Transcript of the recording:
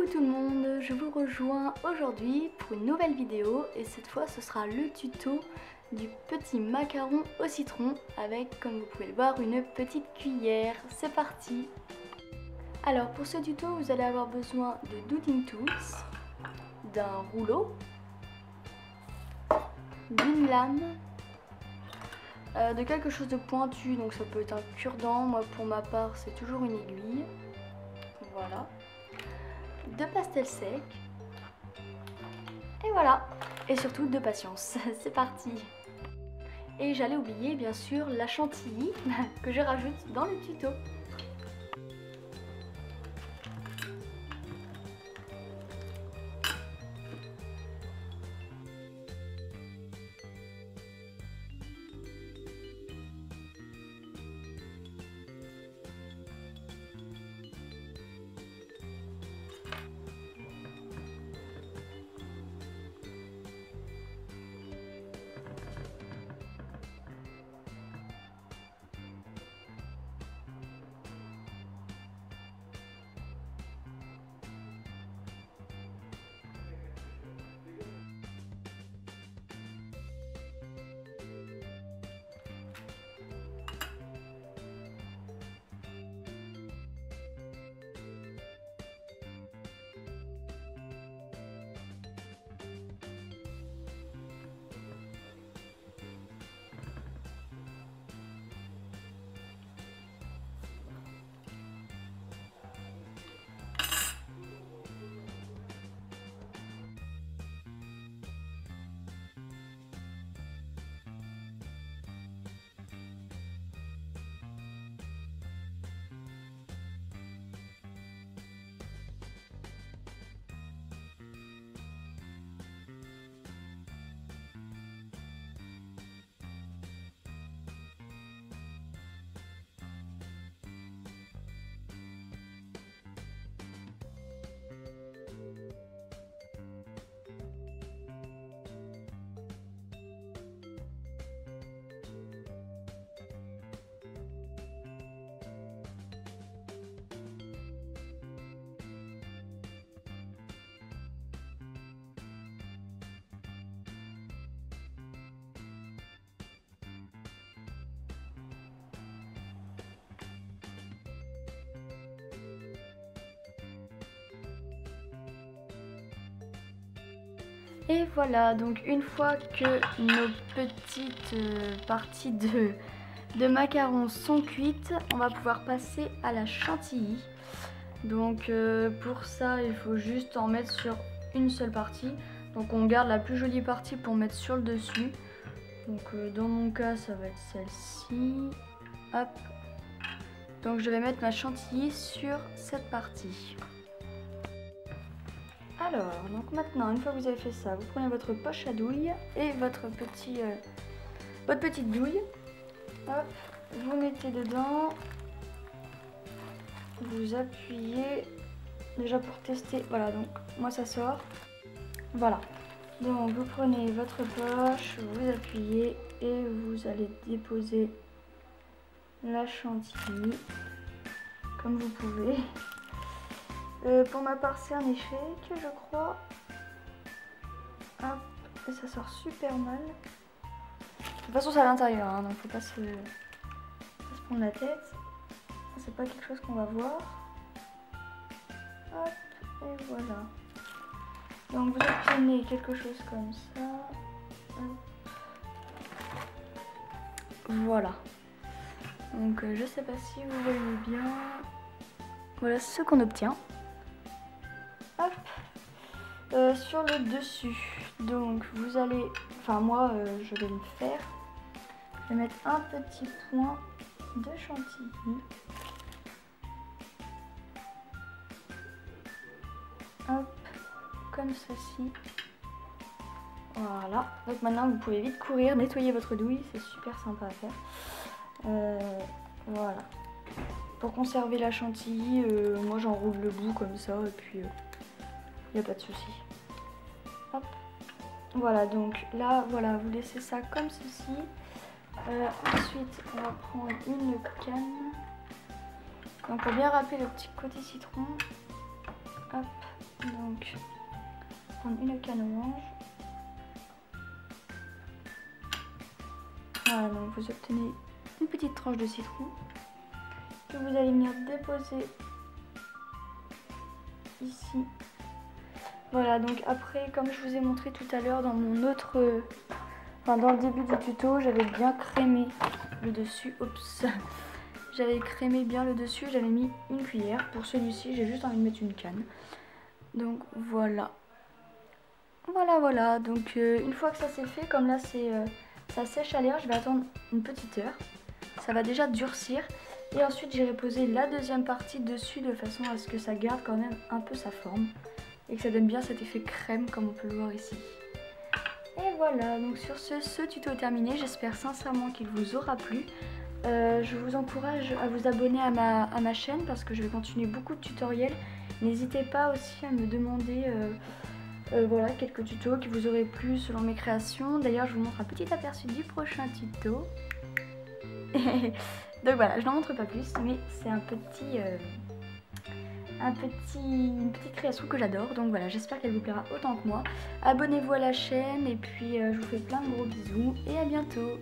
tout le monde, je vous rejoins aujourd'hui pour une nouvelle vidéo et cette fois ce sera le tuto du petit macaron au citron avec, comme vous pouvez le voir, une petite cuillère. C'est parti! Alors pour ce tuto vous allez avoir besoin de Doodling Tools, d'un rouleau, d'une lame, de quelque chose de pointu, donc ça peut être un cure-dent, moi pour ma part c'est toujours une aiguille, voilà, de pastel sec, et voilà, et surtout de patience. C'est parti. Et j'allais oublier bien sûr la chantilly que je rajoute dans le tuto. Et voilà, donc une fois que nos petites parties de macarons sont cuites, on va pouvoir passer à la chantilly. Donc pour ça, il faut juste en mettre sur une seule partie. Donc on garde la plus jolie partie pour mettre sur le dessus. Donc dans mon cas, ça va être celle-ci. Hop. Donc je vais mettre ma chantilly sur cette partie. Alors, donc maintenant, une fois que vous avez fait ça, vous prenez votre poche à douille et votre petite douille. Hop, vous mettez dedans. Vous appuyez déjà pour tester. Voilà, donc moi ça sort. Voilà. Donc vous prenez votre poche, vous appuyez et vous allez déposer la chantilly comme vous pouvez. Pour ma part c'est un échec je crois. Hop, et ça sort super mal. De toute façon c'est à l'intérieur hein, donc faut pas se prendre la tête. C'est pas quelque chose qu'on va voir. Hop, et voilà. Donc vous obtenez quelque chose comme ça. Hop. Voilà. Donc je sais pas si vous voyez bien. Voilà ce qu'on obtient. Hop, sur le dessus, donc vous allez, enfin moi je vais le faire, je vais mettre un petit point de chantilly. Hop, comme ceci. Voilà, donc maintenant vous pouvez vite courir, nettoyer votre douille, c'est super sympa à faire. Voilà. Pour conserver la chantilly, moi j'enroule le bout comme ça et puis il n'y a pas de souci. Hop. Voilà, donc là, voilà, vous laissez ça comme ceci. Ensuite, on va prendre une canne. Donc pour bien râper le petit côté citron. Hop. Donc, prendre une canne orange. Voilà, donc vous obtenez une petite tranche de citron que vous allez venir déposer ici. Voilà, donc après, comme je vous ai montré tout à l'heure dans mon autre... dans le début du tuto, j'avais bien crémé le dessus. Oups. J'avais crémé bien le dessus, j'avais mis une cuillère. Pour celui-ci, j'ai juste envie de mettre une canne. Donc voilà. Voilà. Donc une fois que ça c'est fait, comme là ça sèche à l'air, je vais attendre une petite heure. Ça va déjà durcir. Et ensuite, j'irai poser la deuxième partie dessus de façon à ce que ça garde quand même un peu sa forme. Et que ça donne bien cet effet crème comme on peut le voir ici. Et voilà, donc sur ce tuto est terminé. J'espère sincèrement qu'il vous aura plu. Je vous encourage à vous abonner à ma chaîne parce que je vais continuer beaucoup de tutoriels. N'hésitez pas aussi à me demander voilà, quelques tutos qui vous auraient plu selon mes créations. D'ailleurs, je vous montre un petit aperçu du prochain tuto. Donc voilà, je n'en montre pas plus, mais c'est une petite création que j'adore. Donc voilà, j'espère qu'elle vous plaira autant que moi. Abonnez-vous à la chaîne et puis je vous fais plein de gros bisous et à bientôt.